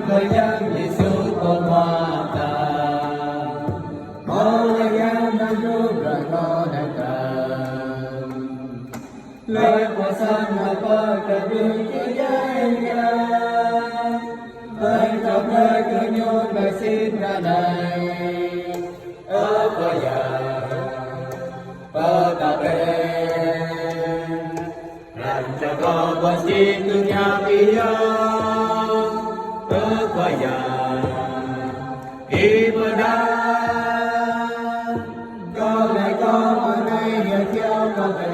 Thời gian Giêsu con hoa ta thời gian đã giúp rồi có đã cần lời của san là có cả đường của giới ca lời trong lời của nhôn bài xin ra này ở có giờ ở ta bên làm cho có quan xin từ nhà bia ibadah kau lại có ở đây nhờ theo kau về